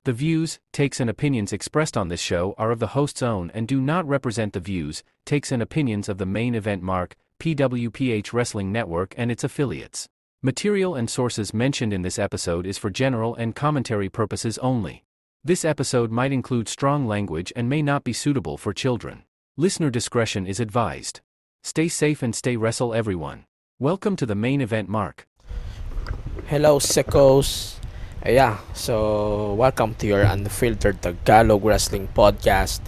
The views, takes and opinions expressed on this show are of the host's own and do not represent the views, takes and opinions of the Main Event Mark, PWPH Wrestling Network and its affiliates. Material and sources mentioned in this episode is for general and commentary purposes only. This episode might include strong language and may not be suitable for children. Listener discretion is advised. Stay safe and stay wrestle everyone. Welcome to the Main Event Mark. Hello, sickos. So welcome to your unfiltered Tagalog wrestling podcast.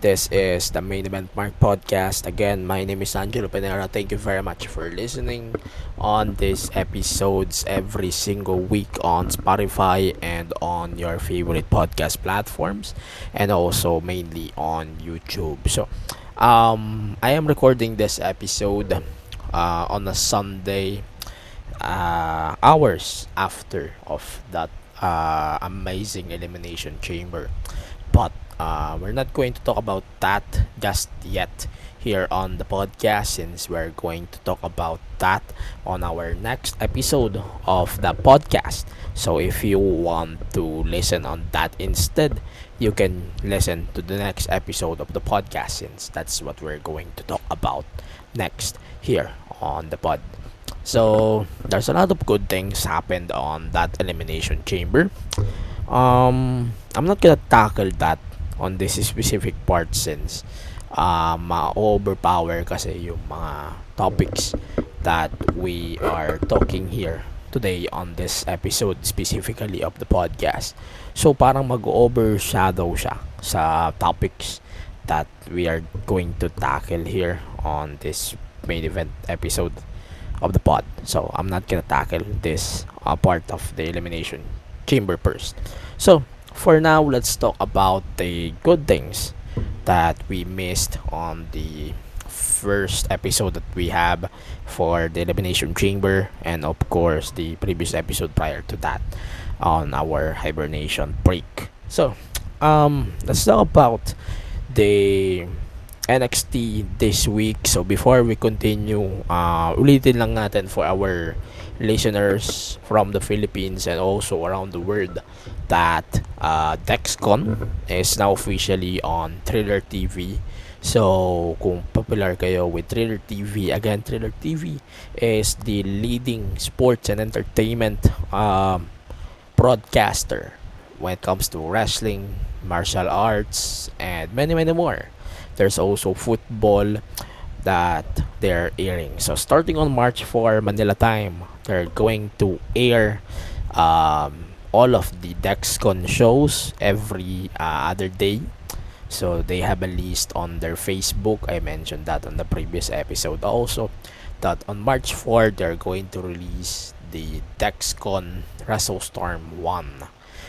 This is the Main Event Mark podcast. Again, my name is Angelo. Thank you very much for listening on these episodes every single week on Spotify and on your favorite podcast platforms, and also mainly on YouTube. So, I am recording this episode on a Sunday, hours after of that amazing elimination chamber, but we're not going to talk about that just yet here on the podcast, since we're going to talk about that on our next episode of the podcast. So if you want to listen on that instead, you can listen to the next episode of the podcast, since that's what we're going to talk about next here on the pod. So there's a lot of good things happened on that elimination chamber. I'm not gonna tackle that on this specific part, since ma-overpower kasi yung mga topics that we are talking here today on this episode, specifically of the podcast. So parang mag-overshadow siya sa topics that we are going to tackle here on this main event episode of the pod. So I'm not gonna tackle this part of the elimination chamber first. So for now, let's talk about the good things that we missed on the first episode that we have for the elimination chamber, and of course the previous episode prior to that on our hibernation break. So let's talk about the NXT this week. So before we continue, ulitin lang natin for our listeners from the Philippines and also around the world that Dexcon is now officially on Thriller TV. So kung popular kayo with Thriller TV, again, Thriller TV is the leading sports and entertainment broadcaster when it comes to wrestling, martial arts, and many more. There's also football that they're airing. So starting on March 4 Manila time, they're going to air all of the Dexcon shows every other day. So they have a list on their Facebook. I mentioned that on the previous episode also, that on March 4 they're going to release the Dexcon WrestleStorm 1,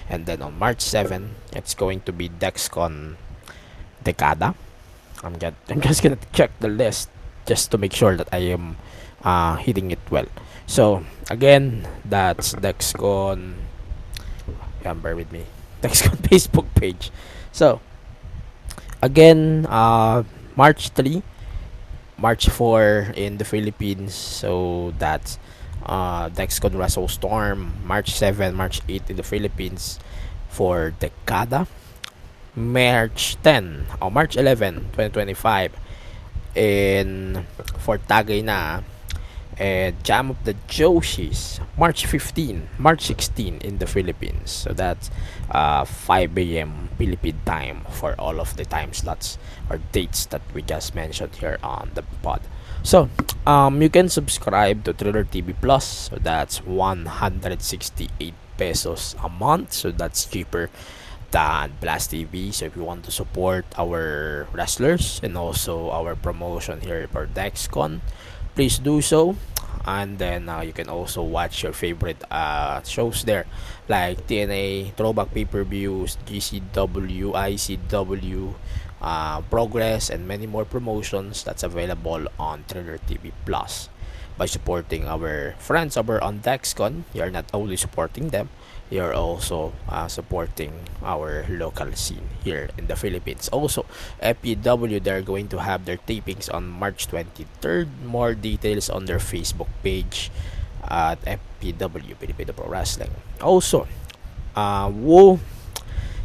and then on March 7 it's going to be Dexcon Decada. I'm just gonna check the list just to make sure that I am hitting it well. So again, that's Dexcon. Bear with me. Dexcon Facebook page. So again, March 3, March 4 in the Philippines. So that's Dexcon WrestleStorm. March 7, March 8 in the Philippines for Decada. March 10 or March 11, 2025 in for Tagay na, and Jam of the Joshis March 15, March 16 in the Philippines. So that's 5 a.m. Philippine time for all of the time slots or dates that we just mentioned here on the pod. So you can subscribe to Thriller TV Plus. So that's 168 pesos a month. So that's cheaper than Blast TV. So if you want to support our wrestlers and also our promotion here for Dexcon, please do so. And then you can also watch your favorite shows there, like TNA, Throwback Pay-Per-Views, GCW, ICW, Progress, and many more promotions that's available on Thriller TV Plus. By supporting our friends over on Dexcon, you're not only supporting them, you're also supporting our local scene here in the Philippines. Also, FPW, they're going to have their tapings on March 23rd. More details on their Facebook page at FPW, Filipino Pro Wrestling. Also, Wu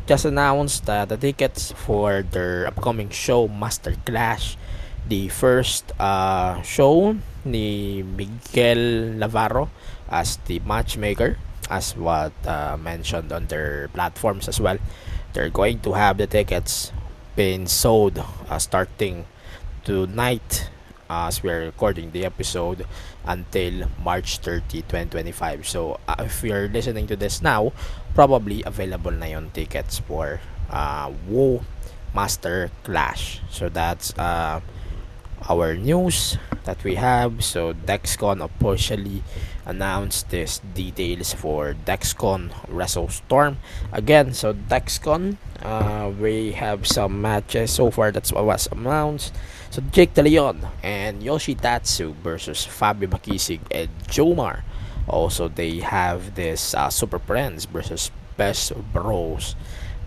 just announced that the tickets for their upcoming show, Master Clash, the first show ni Miguel Navarro as the matchmaker, as what mentioned on their platforms as well. They're going to have the tickets being sold starting tonight as we're recording the episode until March 30, 2025. So if you're listening to this now, probably available na yung tickets for WoW Master Clash. So that's our news that we have. So Dexcon officially announced these details for Dexcon WrestleStorm. Again, so Dexcon, we have some matches so far. That's what was announced. So Jake De Leon and Yoshitatsu versus Fabio Makisig and Jomar. Also, they have this Super Friends versus Best Bros.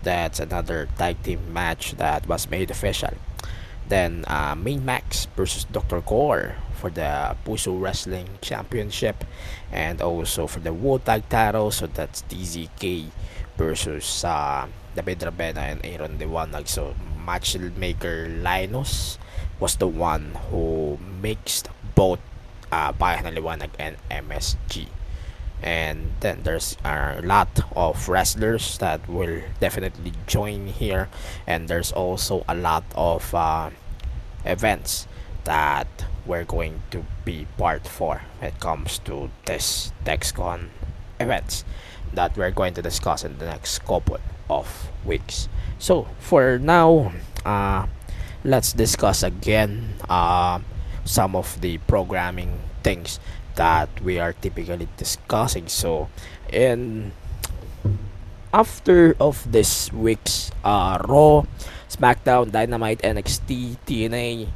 That's another tag team match that was made official. Then Main Max versus Dr. Gore for the Puso Wrestling Championship, and also for the World Tag title. So that's TZK versus David Rabena and Aaron Dewanag. So matchmaker Linus was the one who mixed both Bayan ng Liwanag and MSG. And then there's a lot of wrestlers that will definitely join here, and there's also a lot of events that we're going to be part for when it comes to this Dexcon events that we're going to discuss in the next couple of weeks. So for now, let's discuss again some of the programming things that we are typically discussing. So in after of this week's Raw, SmackDown, Dynamite, NXT, TNA,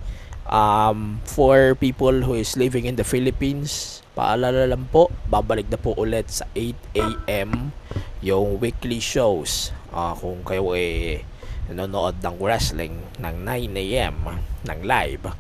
for people who is living in the Philippines, paalala lang po, babalik na po ulit sa 8 a.m. yung weekly shows. Kung kayo nanonood ng wrestling ng 9 a.m. ng live,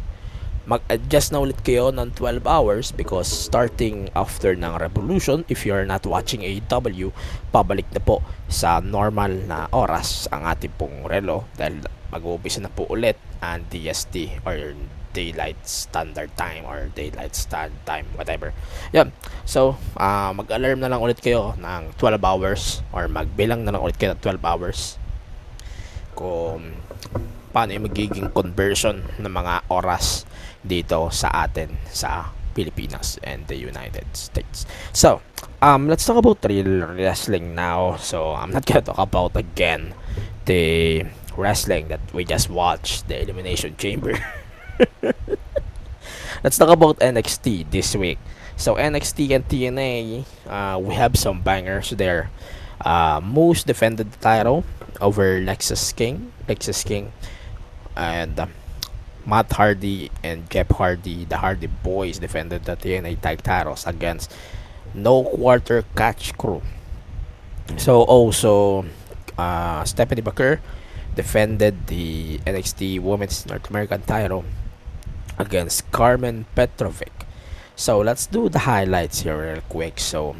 mag-adjust na ulit kayo ng 12 hours because starting after ng Revolution, if you're not watching AEW, pabalik na po sa normal na oras ang ating pong relo dahil mag-uumpisa na po ulit ang DST or Daylight Standard Time or Daylight Standard Time, whatever. Yan. So, mag-alarm na lang ulit kayo ng 12 hours or magbilang na lang ulit kayo ng 12 hours kung paano yung magiging conversion ng mga oras dito sa atin sa Pilipinas and the United States. So, let's talk about real wrestling now. So, I'm not gonna talk about again the wrestling that we just watched, the Elimination Chamber. Let's talk about NXT this week. So, NXT and TNA, we have some bangers there. Moose defended the title over Lexus King, and Matt Hardy and Jeff Hardy, the Hardy Boys, defended the TNA tag titles against No Quarter Catch Crew. So also Stephanie Baker defended the NXT Women's North American title against Carmen Petrovic. So let's do the highlights here real quick. So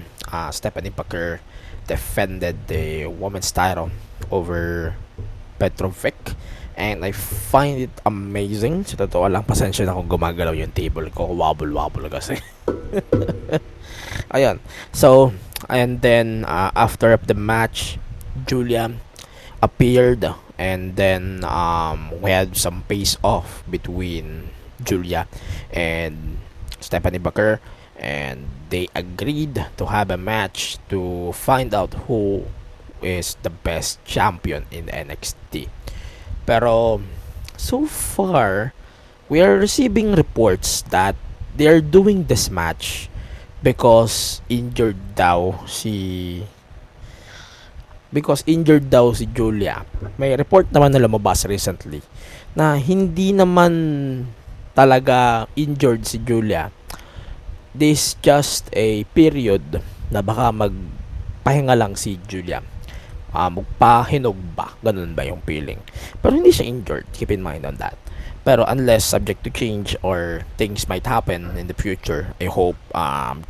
Stephanie Baker defended the women's title over Petrovic, and I find it amazing. Sa totoo lang, pasensya na kung gumagalaw yung table ko, wobble kasi. Ayan. So, and then after the match, Julia appeared, and then we had some face off between Julia and Stephanie Baker, and they agreed to have a match to find out who is the best champion in NXT. Pero so far, we are receiving reports that they are doing this match because injured daw si Julia. May report naman na lumabas recently na hindi naman talaga injured si Julia. This just a period na baka magpahinga lang si Julia. Magpahinog ba? Ganun ba yung feeling? Pero hindi siya injured. Keep in mind on that. Pero unless subject to change or things might happen in the future, I hope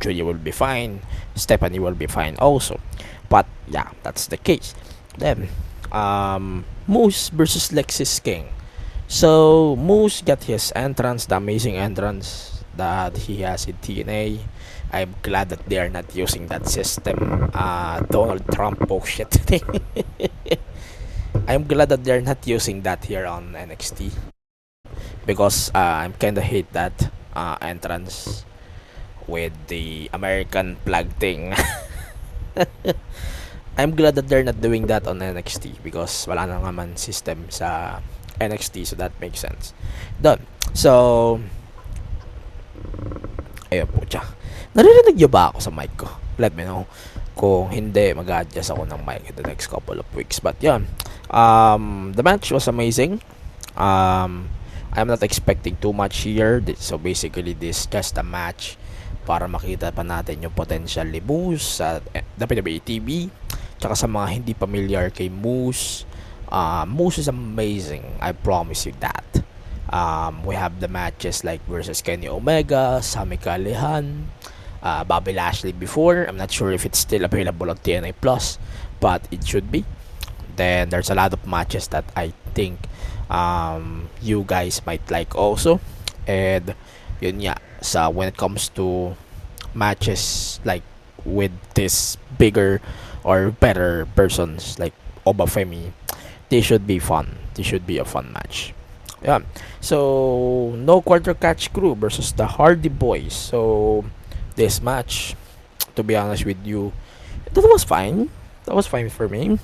Julia will be fine. Stephanie will be fine also. But yeah, that's the case. Then Moose versus Lexis King. So Moose got his entrance, the amazing entrance that he has in TNA. I'm glad that they are not using that system. Donald Trump bullshit thing. I'm glad that they're not using that here on NXT because I'm kinda hate that entrance with the American flag thing. I'm glad that they're not doing that on NXT because wala na naman system sa NXT, so that makes sense. Done. So, ayun po siya. Naririnig niyo ba ako sa mic ko? Let me know. Kung hindi, mag-adjust ako ng mic in the next couple of weeks. But yeah, the match was amazing. I'm not expecting too much here. So basically, this is just a match para makita pa natin yung potential ni Moose sa WWE TV. Tsaka sa mga hindi familiar kay Moose, Moose is amazing. I promise you that. We have the matches like versus Kenny Omega, Sami Callihan, Bobby Lashley before. I'm not sure if it's still available on TNA Plus, but it should be. Then there's a lot of matches that I think you guys might like also. And yun nga, sa when it comes to matches like with this bigger or better persons like Obafemi, they should be fun. They should be a fun match. Yeah. So no quarter catch crew versus the Hardy Boys. So this match, to be honest with you, that was fine. That was fine for me.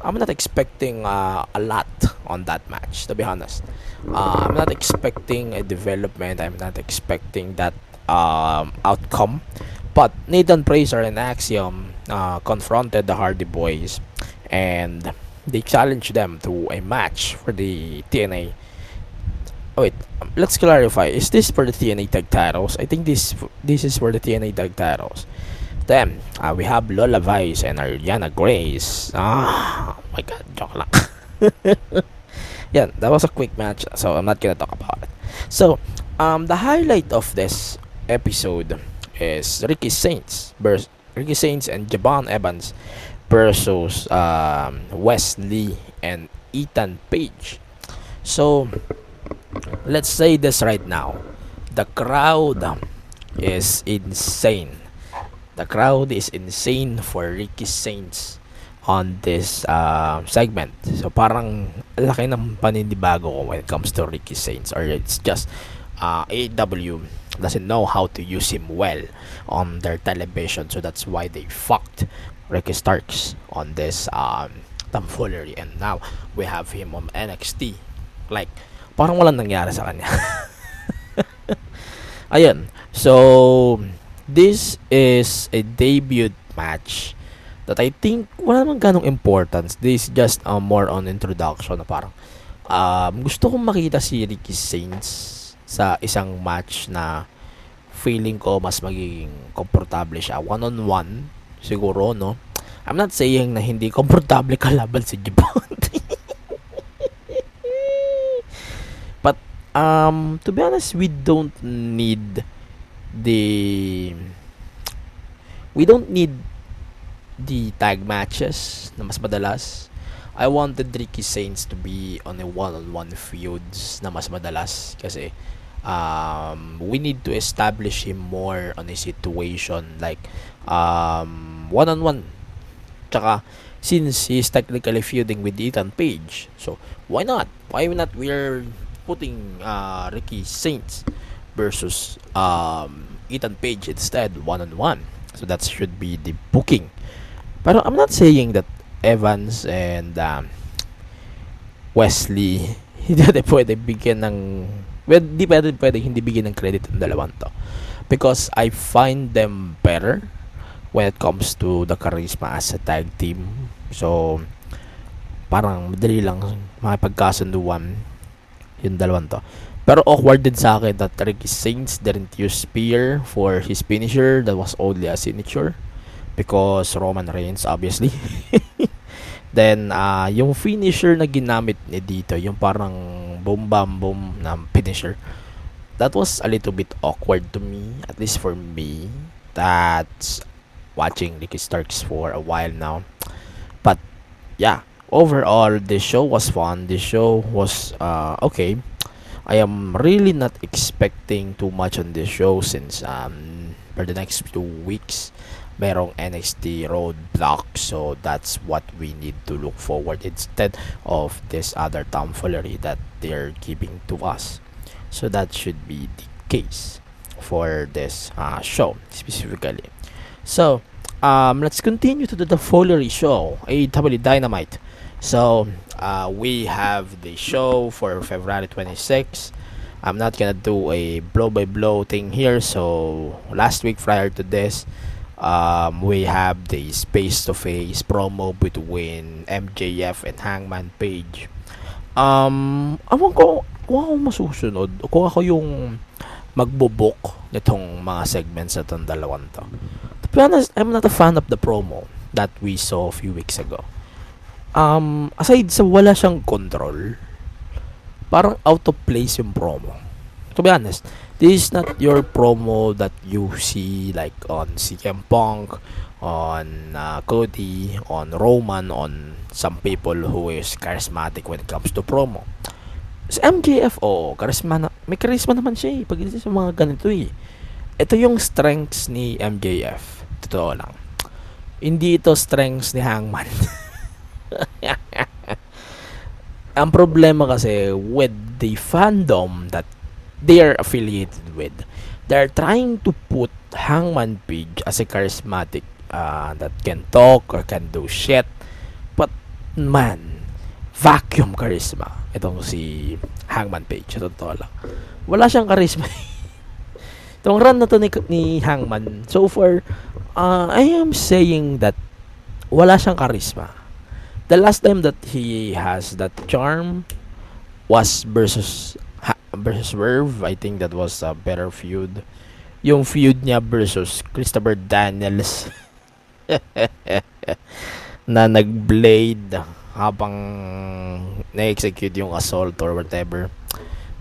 I'm not expecting a lot on that match, to be honest. I'm not expecting a development. I'm not expecting that outcome. But Nathan Frazer and Axiom confronted the Hardy Boys, and they challenged them to a match for the TNA. Oh, wait, let's clarify. Is this for the TNA Tag Titles? I think this is for the TNA Tag Titles. Then, we have Lola Vice and Ariana Grace. Oh my god, joke lang. Yeah, that was a quick match, so I'm not gonna talk about it. So, the highlight of this episode is Ricky Saints and Javon Evans versus Wesley and Ethan Page. So, let's say this right now. The crowd is insane. The crowd is insane for Ricky Saints on this segment. So parang laki ng paninibago ko when it comes to Ricky Saints, or it's just AEW doesn't know how to use him well on their television, so that's why they fucked Ricky Starks on this tomfoolery, and now we have him on NXT. Like parang walang nangyari sa kanya. Ayun. So this is a debut match that I think wala namang ganong importance. This is just more on introduction na parang gusto kong makita si Ricky Saints sa isang match na feeling ko mas magiging komportable siya. One-on-one siguro, no? I'm not saying na hindi komportable kalaban si Japan. But to be honest, we don't need the tag matches na mas madalas. I wanted Ricky Saints to be on a one-on-one feuds na mas madalas kasi we need to establish him more on a situation like one-on-one. Tsaka since he's technically feuding with Ethan Page, so why not we're putting Ricky Saints versus Ethan Page instead, one-on-one. So that should be the booking. Pero I'm not saying that Evans and Wesley hindi pwede bigyan ng di pwede hindi bigyan ng credit ng dalawang to, because I find them better when it comes to the charisma as a tag team. So parang madali lang makipagkasunduan yung dalawang to. Pero awkward din sa akin that Ricky Saints didn't use spear for his finisher. That was only a signature because Roman Reigns, obviously. Then yung finisher na ginamit ni dito, yung parang boom bam boom na finisher, that was a little bit awkward to me, at least for me, that's watching Ricky Starks for a while now. But yeah, overall, this show was fun. This show was okay. I am really not expecting too much on this show since for the next 2 weeks merong NXT roadblock, so that's what we need to look forward instead of this other tomfoolery that they're giving to us. So that should be the case for this show specifically. So let's continue to the Foley show, AEW Dynamite. So we have the show for February 26. I'm not gonna do a blow by blow thing here. So last week prior to this, we have the face to face promo between MJF and Hangman Page. Awan ko kung ako masusunod, kung ako yung magbubuk nitong mga segments na itong dalawang to. To be honest, I'm not a fan of the promo that we saw a few weeks ago. Aside sa wala siyang control, parang out of place yung promo. To be honest, this is not your promo that you see like on CM Punk, on Cody, on Roman, on some people who is charismatic when it comes to promo. Sa MJF, may charisma naman siya pagdating sa mga ganito Ito yung strengths ni MJF. Totoo lang. Hindi ito strengths ni Hangman. Ang problema kasi with the fandom that they are affiliated with, they're trying to put Hangman Page as a charismatic that can talk or can do shit. But man, vacuum charisma itong si Hangman Page. Totoo lang, wala siyang charisma. Itong run na to ni Hangman so far, I am saying that wala siyang charisma. The last time that he has that charm was versus Verve. I think that was a better feud. Yung feud niya versus Christopher Daniels na nag-blade habang na-execute yung assault or whatever.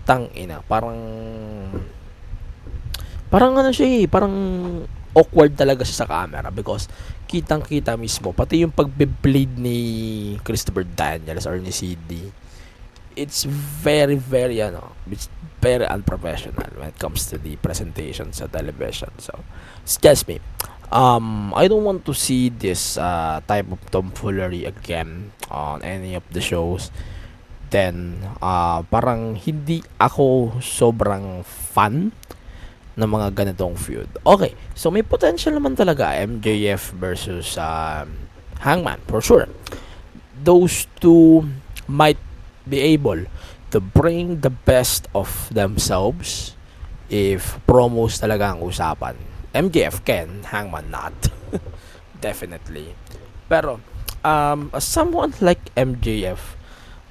Parang ano siya parang awkward talaga siya sa camera because kitang-kita mismo pati yung pagbe-blade ni Christopher Daniels or ni CD. It's very it's very unprofessional when it comes to the presentation sa television. So it's just me. I don't want to see this type of tomfoolery again on any of the shows. Then parang hindi ako sobrang fan ng mga ganitong feud. Okay, so may potential naman talaga MJF versus Hangman for sure. Those two might be able to bring the best of themselves if promos talaga ang usapan. MJF can, Hangman not. Definitely. Pero as someone like MJF,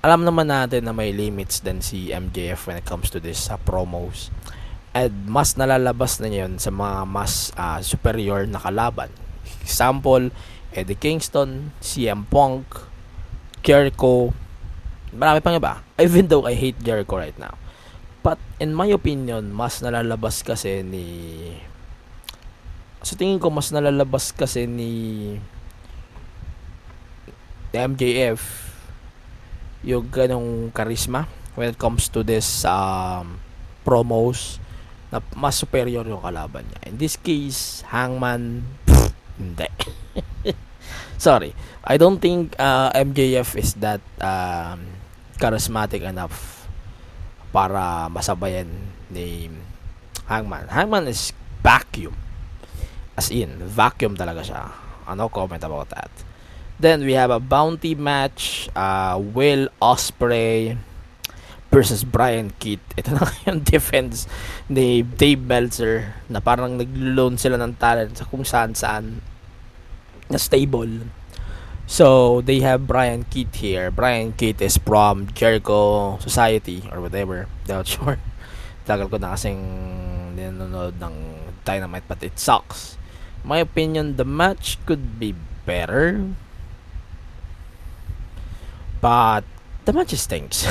alam naman natin na may limits din si MJF when it comes to this promos. And mas nalalabas na yun sa mga mas superior na kalaban. Example, Eddie Kingston, CM Punk, Jericho, marami pang iba. Even though I hate Jericho right now. But in my opinion, mas nalalabas kasi sa tingin ko mas nalalabas kasi ni MJF yung ganong charisma when it comes to this promos na mas superior yung kalaban niya. In this case, Hangman, hindi. Sorry. I don't think MJF is that charismatic enough para masabayan ni Hangman. Hangman is vacuum. As in, vacuum talaga siya. No comment about that. Then we have a bounty match. Will Ospreay versus Brian Keith. Ito na yung defense ni Dave Meltzer na parang nag-loan sila ng talent sa kung saan na stable. So they have Brian Keith here. Brian Keith is from Jericho Society or whatever. Not sure. Tagal ko na kasing nanonood ng Dynamite but it sucks. My opinion, the match could be better. But the match stinks.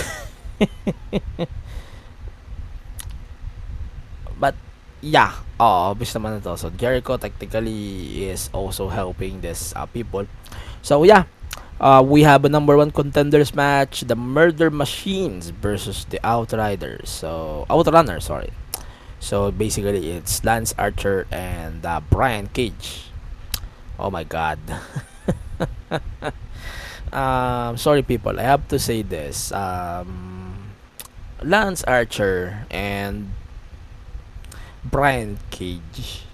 But yeah, obvious naman na to. So Jericho technically is also helping this people. So yeah, We have a number one contenders match, the Murder Machines versus the Outriders. So Outrunners, sorry. So basically, it's Lance Archer and Brian Cage. Oh my God. Sorry, people. I have to say this. Lance Archer and Brian Cage,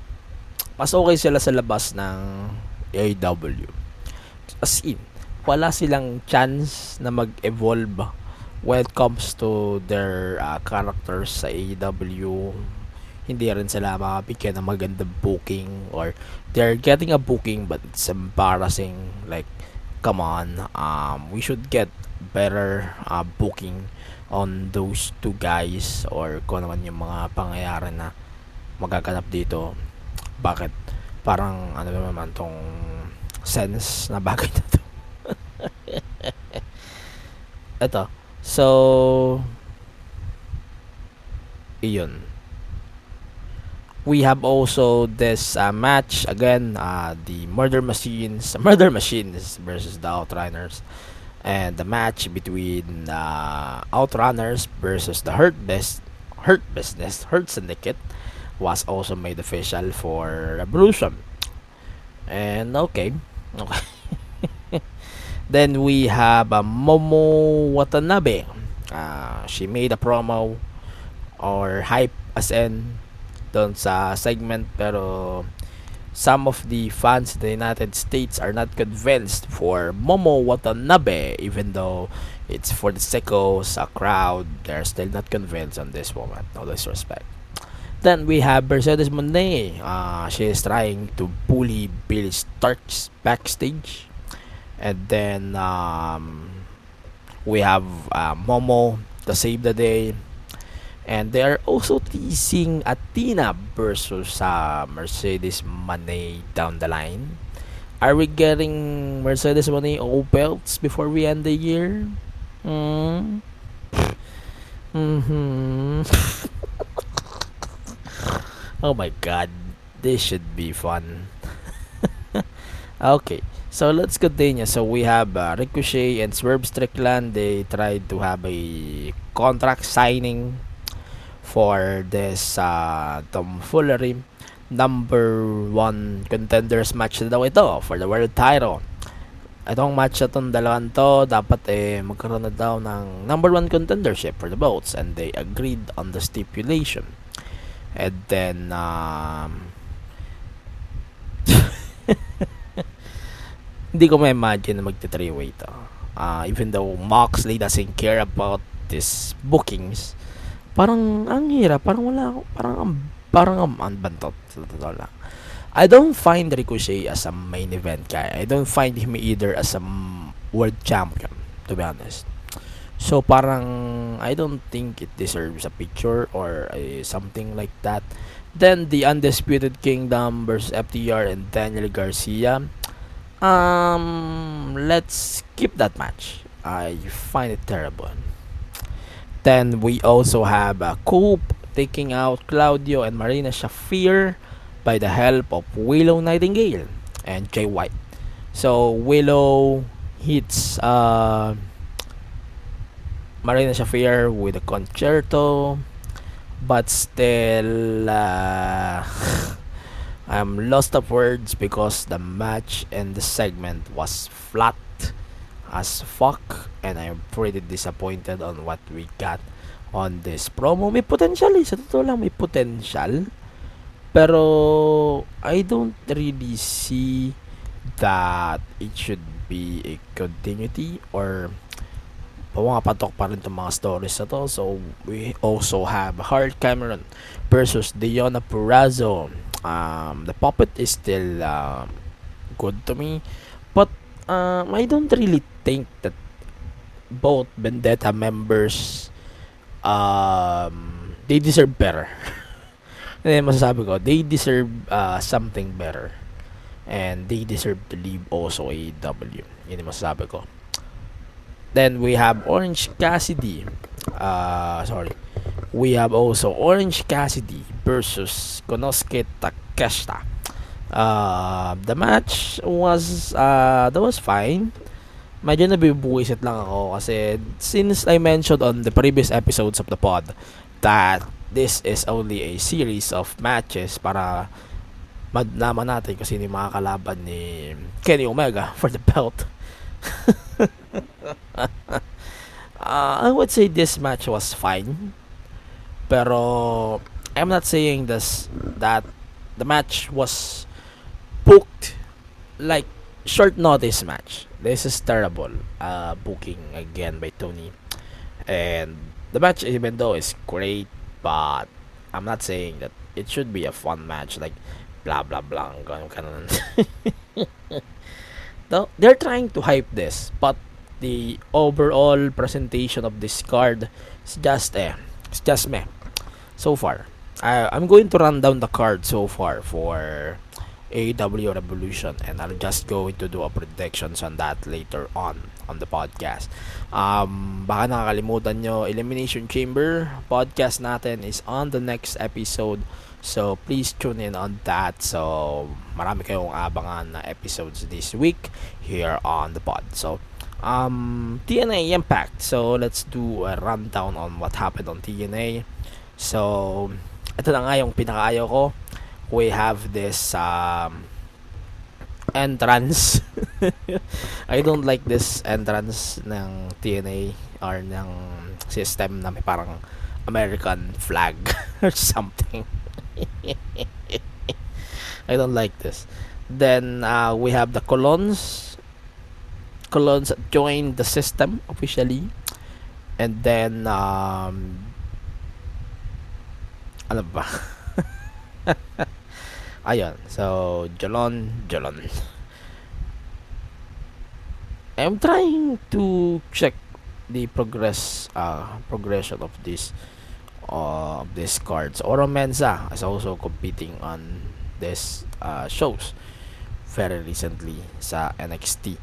mas okay sila sa labas ng AEW. As in, wala silang chance na mag-evolve when it comes to their characters sa AEW. Hindi rin sila makabigyan ng magandang booking, or they're getting a booking but it's embarrassing. Like, come on, we should get better booking on those two guys, or kung naman yung mga pangyayari na magaganap dito. Bakit parang ano naman tong sense na bagay na to? Ito, so iyon. We have also this match again, the Murder Machines versus the Outrunners, and the match between Outrunners versus the Hurt Syndicate was also made official for Revolution. And okay. Then we have Momo Watanabe. She made a promo or hype as in doon sa segment, pero some of the fans in the United States are not convinced for Momo Watanabe, even though it's for the sickos, a crowd. They're still not convinced on this moment. No disrespect. Then we have Mercedes Moné. She is trying to bully Billy Starks backstage. And then we have Momo to save the day. And they are also teasing Athena versus Mercedes Moné down the line. Are we getting Mercedes Moné all belts before we end the year? Oh my God, this should be fun. Okay, so let's continue. So we have Ricochet and Swerve Strickland. They tried to have a contract signing for this tomfoolery. Number one contenders match na daw ito for the world title. Itong match na itong dalawang to, dapat magkaroon na daw ng number one contendership for the belts, and they agreed on the stipulation. And then hindi ko ma-imagine na magti-3-way to. Even though Moxley doesn't care about these bookings, parang ang hirap, parang wala, parang ang bantot sa totoo lang. I don't find Ricochet as a main event guy. I don't find him either as a world champion, to be honest. So parang I don't think it deserves a picture or something like that. Then the Undisputed Kingdom versus FTR and Daniel Garcia. Let's skip that match. I find it terrible. Then we also have Coop taking out Claudio and Marina Shafir by the help of Willow Nightingale and Jay White. So Willow hits Marina Shafir with a concerto, but still I'm lost of words because the match and the segment was flat as fuck, and I'm pretty disappointed on what we got on this promo. May potential sa totoo lang may potential, pero I don't really see that it should be a continuity or patok pa rin itong mga stories na to. So we also have Hart Cameron versus Deonna Purrazzo. The puppet is still good to me, but I don't really think that both Vendetta members they deserve better. Masasabi ko, they deserve something better, and they deserve to leave also AEW. Yun yung masasabi ko. Then we have Orange Cassidy. We have also Orange Cassidy versus Konosuke Takeshita. The match was that was fine. medyo nabibuwisit lang ako kasi since I mentioned on the previous episodes of the pod that this is only a series of matches para madlaman natin kung sino yung makakalaban ni Kenny Omega for the belt. I would say this match was fine, pero I'm not saying that the match was booked like short notice match. This is terrible booking again by Tony. And the match, even though is great, but I'm not saying that it should be a fun match like blah blah blah. Ganun. They're trying to hype this, but the overall presentation of this card is just meh. So far, I'm going to run down the card so far for AEW Revolution, and I'll just going to do a predictions on that later on the podcast. Baka nakakalimutan nyo, Elimination Chamber podcast natin is on the next episode, so please tune in on that. So marami kayong abangan na episodes this week here on the pod. So TNA Impact, so let's do a rundown on what happened on TNA. So ito na nga yung pinakaayaw ko. We have this entrance. I don't like this entrance ng TNA or ng system na may parang American flag or something. I don't like this. Then we have the Colons joined the system officially, and then ano ba? Ayun, so Jalon. I'm trying to check the progression of these cards. Oro Mensa is also competing on this shows very recently sa NXT.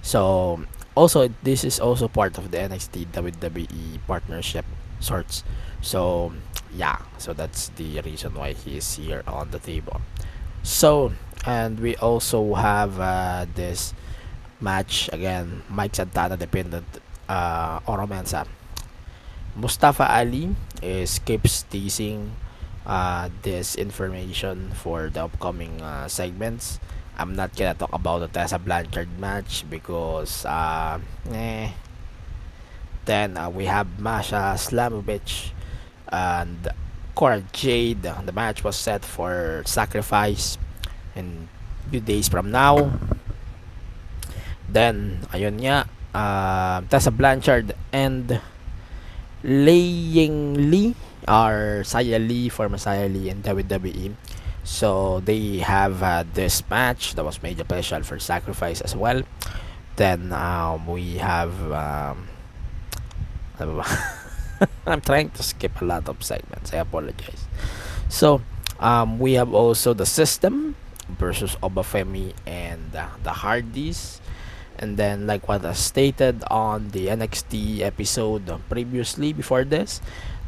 So also this is also part of the NXT WWE partnership sorts. So yeah, so that's the reason why he is here on the table. So, and we also have this match again, Mike Santana dependent Oro Mensa. Mustafa Ali keeps teasing this information for the upcoming segments. I'm not gonna talk about the Tessa Blanchard match because then we have Masha Slamovich and Cora Jade. The match was set for Sacrifice in few days from now. Then ayun nga, Tessa Blanchard and Lei Ying Lee or Saya Lee, former Saya Lee in WWE. So they have this match that was made special for Sacrifice as well. Then we have I'm trying to skip a lot of segments. I apologize. So we have also the System versus Obafemi and the Hardys. And then, like what I stated on the NXT episode previously before this,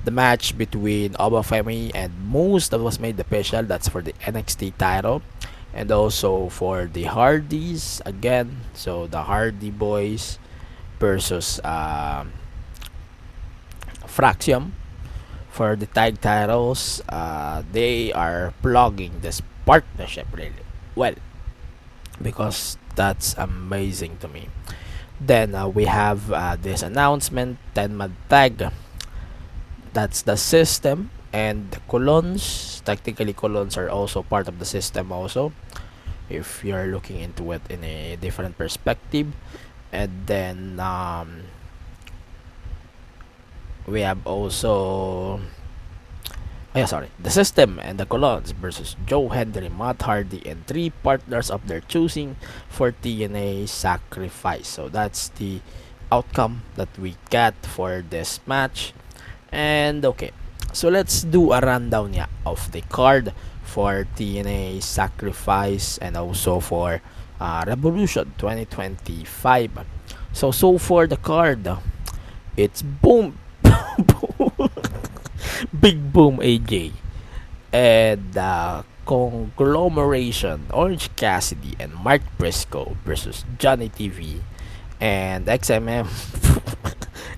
the match between Obafemi and Moose that was made special, that's for the NXT title. And also for the Hardys again. So the Hardy Boys versus Fraxium for the tag titles. They are plugging this partnership really well because that's amazing to me. Then we have this announcement, 10-man tag. That's the System and the Colons. Technically, Colons are also part of the System also, if you're looking into it in a different perspective. And then we have also the System and the Colons versus Joe Hendry, Matt Hardy, and 3 partners of their choosing for TNA Sacrifice. So that's the outcome that we got for this match. And okay, so let's do a rundown of the card for TNA Sacrifice and also for Revolution 2025. So for the card, it's boom Big Boom AJ and Conglomeration, Orange Cassidy and Mark Briscoe versus Johnny TV and XMM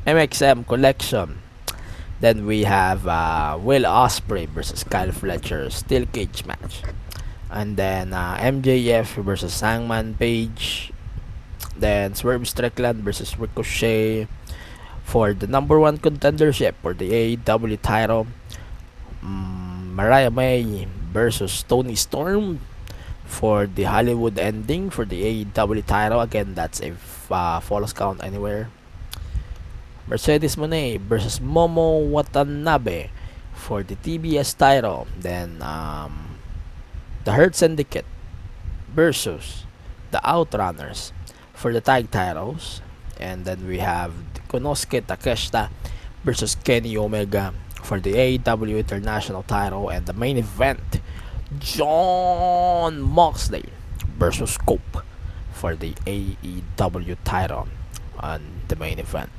MXM collection. Then we have Will Ospreay versus Kyle Fletcher steel cage match. And then MJF versus Hangman Page. Then Swerve Strickland versus Ricochet for the number one contendership for the AEW title. Mariah May versus Toni Storm for the Hollywood ending for the AEW title. Again, that's a Falls Count Anywhere. Mercedes Moné versus Momo Watanabe for the TBS title. Then the Hurt Syndicate versus the Outrunners for the tag titles. And then we have Konosuke Takeshita versus Kenny Omega for the AEW International title. And the main event, Jon Moxley versus Scope for the AEW title on the main event.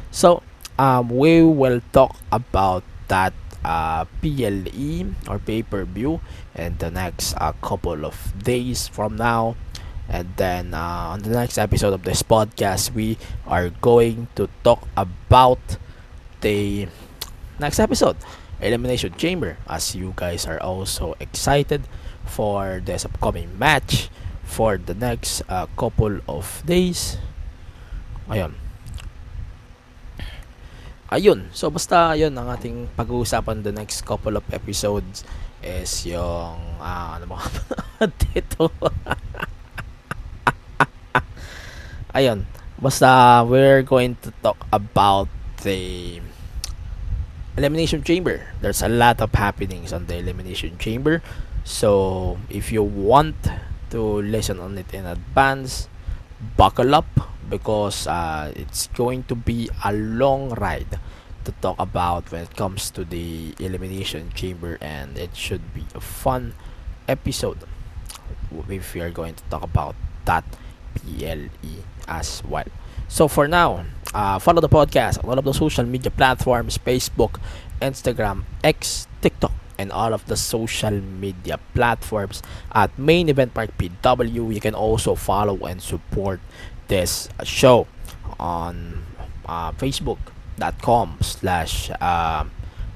So we will talk about that PLE or pay-per-view in the next couple of days from now. And then on the next episode of this podcast, we are going to talk about the next episode, Elimination Chamber, as you guys are also excited for this upcoming match for the next couple of days. Ayun. So basta yun ang ating pag-uusapan the next couple of episodes is yung ano ba dito. Ayun. Basta we're going to talk about the Elimination Chamber. There's a lot of happenings on the Elimination Chamber. So if you want to listen on it in advance, buckle up, because it's going to be a long ride to talk about when it comes to the Elimination Chamber, and it should be a fun episode if we are going to talk about that PLE as well. So for now, follow the podcast on all of the social media platforms: Facebook, Instagram, X, TikTok, and all of the social media platforms at Main Event Mark PW. You can also follow and support this show on facebook.com/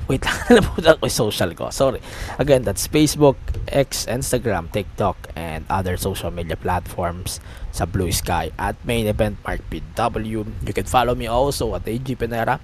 wait lang, nalamutan ko yung social ko, sorry. Again, that's Facebook, X, Instagram, TikTok, and other social media platforms sa Blue Sky at Main Event Mark PW. You can follow me also at AG Pinera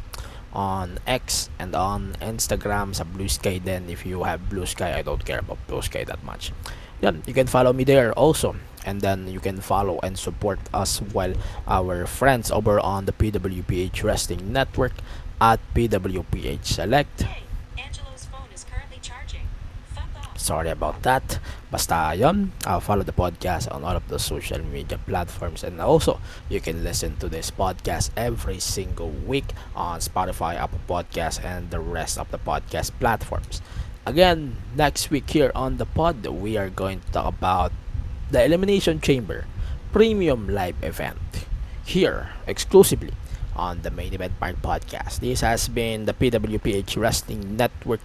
on X and on Instagram sa Blue Sky. Then if you have Blue Sky, I don't care about Blue Sky that much. Yan, you can follow me there also. And then you can follow and support us while our friends over on the PWPH Wrestling Network at PWPH Select. Hey, Angelo's phone is currently charging. Fuck off. Sorry about that. Basta yun, follow the podcast on all of the social media platforms. And also, you can listen to this podcast every single week on Spotify, Apple Podcasts, and the rest of the podcast platforms. Again, next week here on the pod, we are going to talk about the Elimination Chamber Premium Live Event here exclusively on the Main Event Mark Podcast. This has been the PWPH Wrestling Network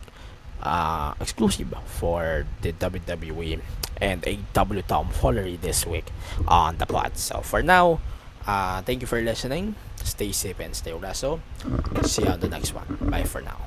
exclusive for the WWE and AEW tomfoolery this week on the pod. So for now, thank you for listening. Stay safe and stay wrestle. See you on the next one. Bye for now.